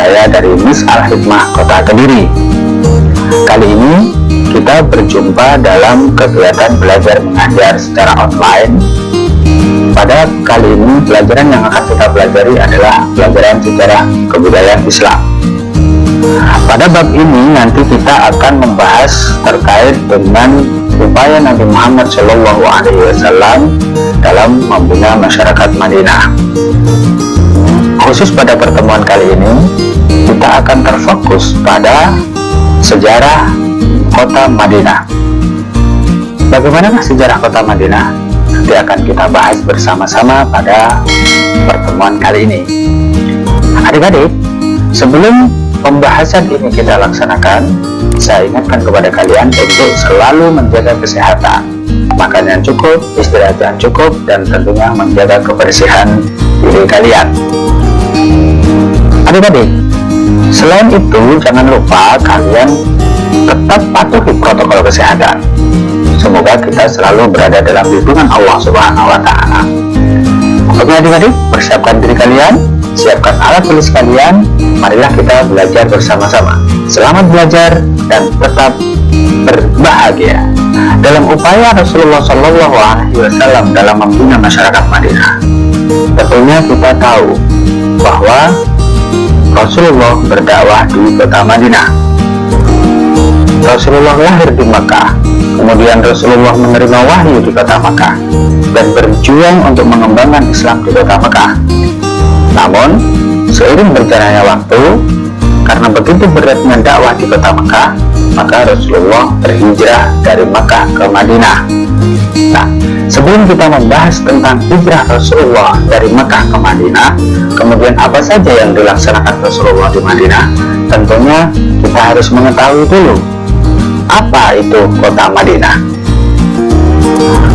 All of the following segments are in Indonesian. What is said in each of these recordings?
saya dari Miss Al-Hikmah Kota Kediri. Kali ini kita berjumpa dalam kegiatan belajar mengajar secara online. Pada kali ini pelajaran yang akan kita pelajari adalah pelajaran sejarah kebudayaan Islam. Pada bab ini nanti kita akan membahas terkait dengan upaya Nabi Muhammad SAW dalam membina masyarakat Madinah. Khusus pada pertemuan kali ini kita akan terfokus pada sejarah kota Madinah. Bagaimanakah sejarah kota Madinah? Nanti akan kita bahas bersama-sama pada pertemuan kali ini. Adik-adik, sebelum pembahasan ini kita laksanakan, saya ingatkan kepada kalian untuk selalu menjaga kesehatan, makan yang cukup, istirahat yang cukup, dan tentunya menjaga kebersihan diri kalian. Adik-adik, selain itu jangan lupa kalian tetap patuhi protokol kesehatan. Semoga kita selalu berada dalam lindungan Allah Subhanahu wa Ta'ala. Oke adik-adik, persiapkan diri kalian, siapkan alat tulis kalian, marilah kita belajar bersama-sama. Selamat belajar dan tetap berbahagia. Dalam upaya Rasulullah SAW dalam membina masyarakat Madinah, tentunya kita tahu bahwa Rasulullah berdakwah di kota Madinah. Rasulullah lahir di Makkah, kemudian Rasulullah menerima wahyu di kota Makkah dan berjuang untuk mengembangkan Islam di kota Makkah. Namun, seiring berjalannya waktu, karena begitu beratnya dakwah di kota Makkah, maka Rasulullah berhijrah dari Makkah ke Madinah. Nah, sebelum kita membahas tentang hijrah Rasulullah dari Makkah ke Madinah, kemudian apa saja yang dilaksanakan Rasulullah di Madinah, tentunya kita harus mengetahui dulu apa itu kota Madinah.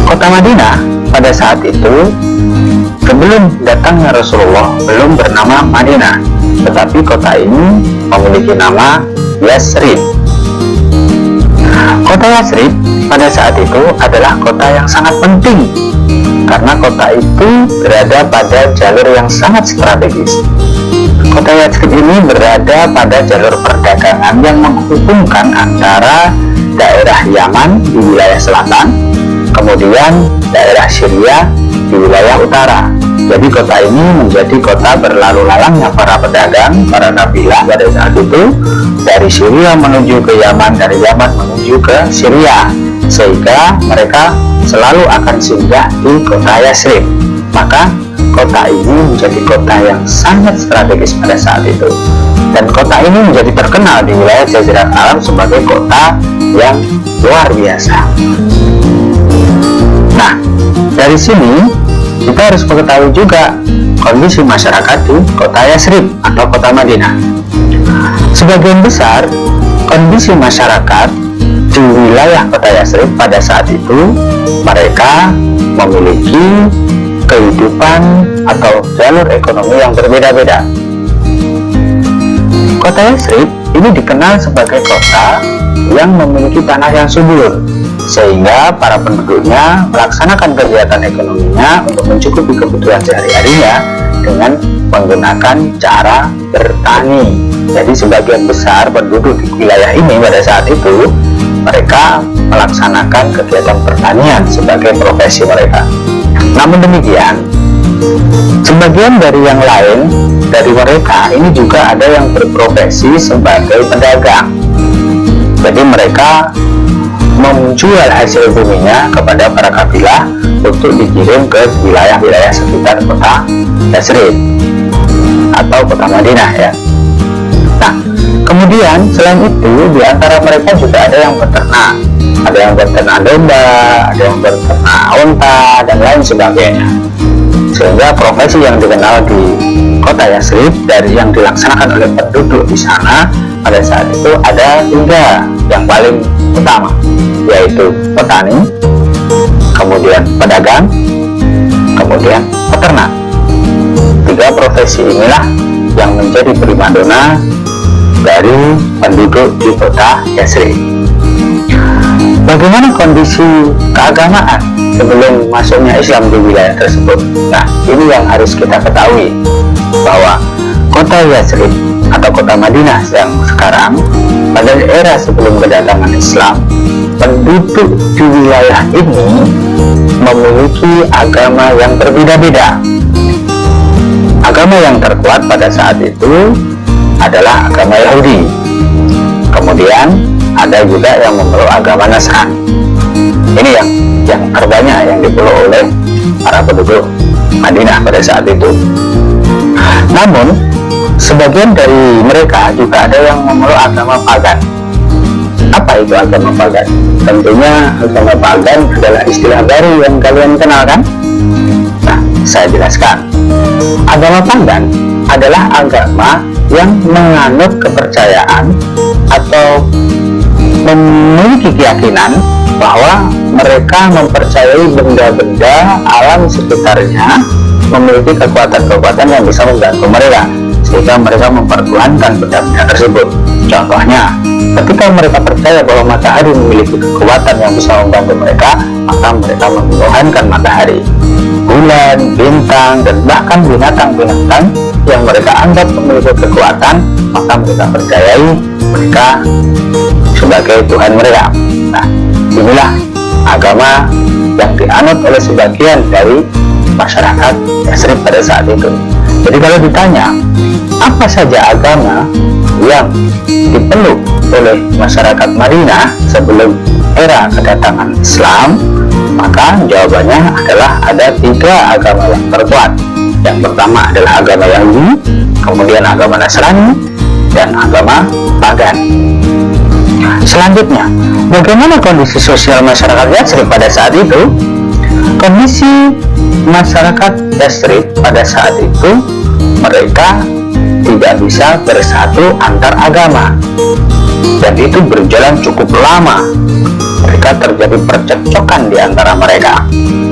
Kota Madinah pada saat itu sebelum datangnya Rasulullah belum bernama Madinah, tetapi kota ini memiliki nama Yasrib. Kota Yasrib pada saat itu adalah kota yang sangat penting karena kota itu berada pada jalur yang sangat strategis. Kota Yasrib ini berada pada jalur perdagangan yang menghubungkan antara daerah Yaman di wilayah selatan, kemudian daerah Syria di wilayah utara. Jadi kota ini menjadi kota berlalu lalangnya para pedagang, para kabilah pada saat itu, dari Syria menuju ke Yaman, dari Yaman menuju ke Syria, sehingga mereka selalu akan singgah di kota Yasrib. Maka kota ini menjadi kota yang sangat strategis pada saat itu, dan kota ini menjadi terkenal di wilayah Jazirah Arab sebagai kota yang luar biasa. Nah, dari sini kita harus mengetahui juga kondisi masyarakat di kota Yasrib atau kota Madinah. Sebagian besar kondisi masyarakat di wilayah kota Yasrib pada saat itu, mereka memiliki kehidupan atau jalur ekonomi yang berbeda-beda. Kota Yasrib ini dikenal sebagai kota yang memiliki tanah yang subur, sehingga para penduduknya melaksanakan kegiatan ekonominya untuk mencukupi kebutuhan sehari-harinya dengan menggunakan cara bertani. Jadi sebagian besar penduduk di wilayah ini pada saat itu mereka melaksanakan kegiatan pertanian sebagai profesi mereka. Namun demikian, sebagian dari yang lain dari mereka ini juga ada yang berprofesi sebagai pedagang. Jadi mereka menjual hasil buminya kepada para kabilah untuk dikirim ke wilayah-wilayah sekitar kota Yasrib atau kota Madinah ya. Nah, kemudian selain itu di antara mereka juga ada yang beternak. Ada yang beternak domba, ada yang beternak unta, dan lain sebagainya. Sehingga profesi yang dikenal di kota Yasrib dari yang dilaksanakan oleh penduduk di sana pada saat itu ada tiga yang paling utama, yaitu petani, kemudian pedagang, kemudian peternak. Tiga profesi inilah yang menjadi primadona dari penduduk di kota Yasrib. Bagaimana kondisi keagamaan sebelum masuknya Islam di wilayah tersebut? Nah, ini yang harus kita ketahui, bahwa kota Yathrib atau kota Madinah yang sekarang, pada era sebelum kedatangan Islam, penduduk di wilayah ini memiliki agama yang berbeda-beda. Agama yang terkuat pada saat itu adalah agama Yahudi. Kemudian ada juga yang memeluk agama Nasrani. Ini yang terbanyak yang dipeluk oleh para penduduk Madinah pada saat itu. Namun sebagian dari mereka juga ada yang memeluk agama pagan. Apa itu agama pagan? Tentunya agama pagan adalah istilah baru yang kalian kenal kan? Nah, saya jelaskan. Agama pagan adalah agama yang menganut kepercayaan atau memiliki keyakinan bahwa mereka mempercayai benda-benda alam sekitarnya memiliki kekuatan-kekuatan yang bisa membantu mereka, sehingga mereka mempertuhankan benda-benda tersebut. Contohnya, ketika mereka percaya bahwa matahari memiliki kekuatan yang bisa membantu mereka, maka mereka menuhankan matahari, bulan, bintang, dan bahkan binatang-binatang yang mereka anggap memiliki kekuatan, maka mereka percayai mereka sebagai Tuhan mereka. Nah, inilah agama yang dianut oleh sebagian dari masyarakat Yathrib pada saat itu. Jadi kalau ditanya apa saja agama yang dipeluk oleh masyarakat Madinah sebelum era kedatangan Islam, maka jawabannya adalah ada 3 agama yang terkuat. Yang pertama adalah agama Yahudi, kemudian agama Nasrani, dan agama pagan. Selanjutnya, bagaimana kondisi sosial masyarakat Yathrib pada saat itu? Kondisi masyarakat Yathrib pada saat itu, mereka tidak bisa bersatu antar agama, dan itu berjalan cukup lama. Mereka terjadi percekcokan di antara mereka.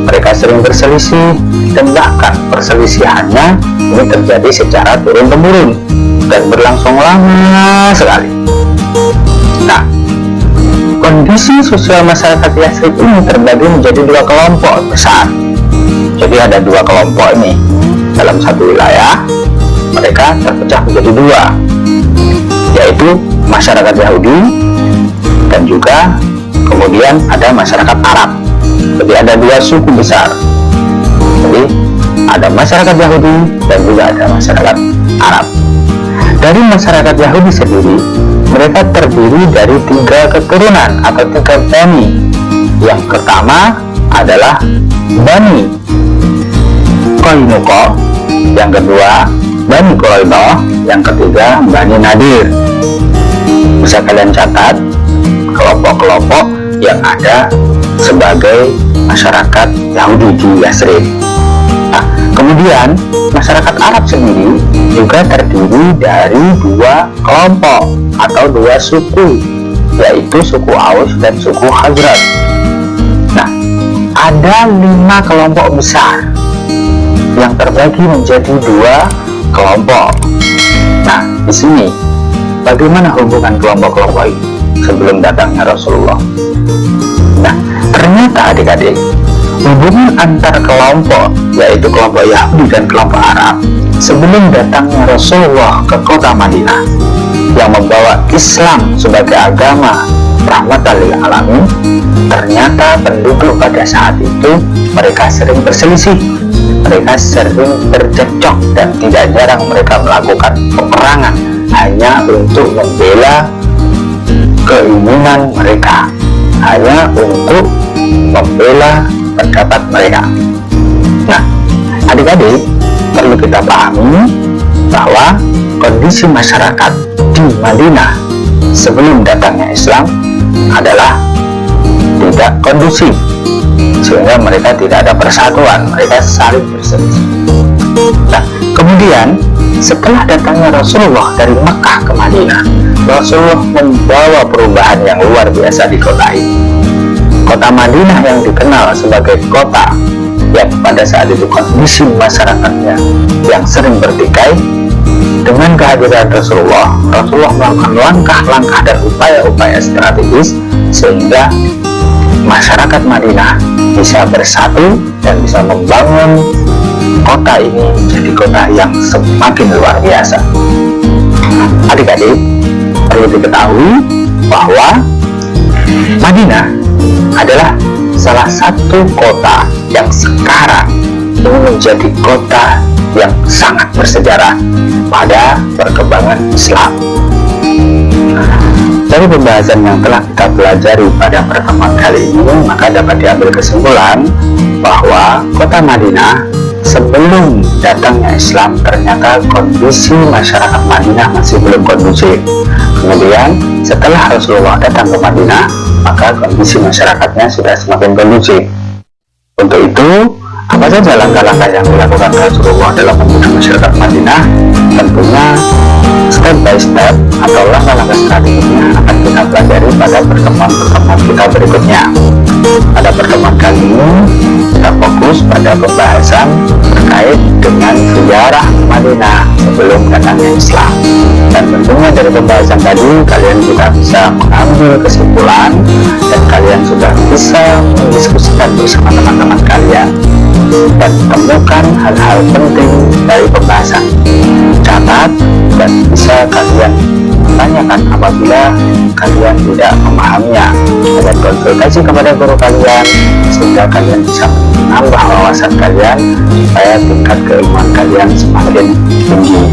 Mereka sering berselisih, dan bahkan perselisihannya ini terjadi secara turun-temurun dan berlangsung lama sekali. Nah, kondisi sosial masyarakat Yathrib ini terbagi menjadi 2 kelompok besar. Jadi ada 2 kelompok ini dalam satu wilayah. Mereka terpecah menjadi 2, yaitu masyarakat Yahudi dan juga kemudian ada masyarakat Arab. Jadi ada 2 suku besar. Jadi ada masyarakat Yahudi dan juga ada masyarakat Arab. Dari masyarakat Yahudi sendiri, mereka terdiri dari 3 keturunan atau 3 bani. Yang pertama adalah Bani Qainuqa, yang kedua Bani Quraidah, yang ketiga Bani Nadir. Bisa kalian catat kelompok-kelompok yang ada sebagai masyarakat Yahudi di Yathrib. Nah, kemudian masyarakat Arab sendiri juga terdiri dari 2 kelompok atau 2 suku, yaitu suku Aus dan suku Khazraj. Nah, ada 5 kelompok besar yang terbagi menjadi 2 kelompok. Nah, di sini bagaimana hubungan kelompok-kelompok ini sebelum datangnya Rasulullah? Nah, ternyata adik-adik, hubungan antar kelompok, yaitu kelompok Yahudi dan kelompok Arab, sebelum datangnya Rasulullah ke kota Madinah yang membawa Islam sebagai agama rahmatan lil alamin, ternyata penduduk pada saat itu mereka sering berselisih, mereka sering bercekcok, dan tidak jarang mereka melakukan peperangan hanya untuk membela keinginan mereka, hanya untuk membela pendapat mereka. Nah, adik-adik, perlu kita pahami bahwa kondisi masyarakat di Madinah sebelum datangnya Islam adalah tidak kondusif, sehingga mereka tidak ada persatuan, mereka saling berselisih. Nah, kemudian setelah datangnya Rasulullah dari Mekah ke Madinah, Rasulullah membawa perubahan yang luar biasa di kota ini. Kota Madinah yang dikenal sebagai kota yang pada saat itu kondisi masyarakatnya yang sering bertikai, dengan kehadiran Rasulullah melakukan langkah-langkah dan upaya-upaya strategis sehingga masyarakat Madinah bisa bersatu dan bisa membangun kota ini menjadi kota yang semakin luar biasa. Adik-adik, perlu diketahui bahwa Madinah adalah salah satu kota yang sekarang ini menjadi kota yang sangat bersejarah pada perkembangan Islam. Dari pembahasan yang telah kita pelajari pada pertemuan kali ini, maka dapat diambil kesimpulan bahwa kota Madinah sebelum datangnya Islam ternyata kondisi masyarakat Madinah masih belum kondusif. Kemudian setelah Rasulullah datang ke Madinah, maka kondisi masyarakatnya sudah semakin kondusif. Untuk itu, apa saja langkah-langkah yang dilakukan Rasulullah dalam membina masyarakat Madinah? Tentunya step by step atau langkah-langkah strateginya akan kita pelajari pada pertemuan-pertemuan kita berikutnya. Pada pertemuan kali ini kita fokus pada pembahasan terkait dengan sejarah Madinah sebelum datangnya Islam. Dan tentunya dari pembahasan tadi kalian juga bisa mengambil kesimpulan dan kalian sudah bisa mendiskusikan bersama teman-teman kalian dan temukan hal-hal penting dari pembahasan. Catat dan bisa kalian tanyakan apabila kalian tidak memahaminya, dan konsultasi kepada guru kalian sehingga kalian bisa menambah wawasan kalian supaya tingkat keilmuan kalian semakin tinggi.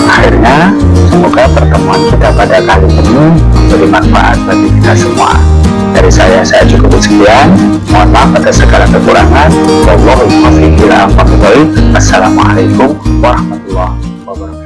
Akhirnya, semoga pertemuan kita pada kali ini memberi manfaat bagi kita semua. Dari saya cukup sekian. Mohon maaf atas segala kekurangan. Wabillahi taufiq wal hidayah. Assalamualaikum warahmatullahi wabarakatuh.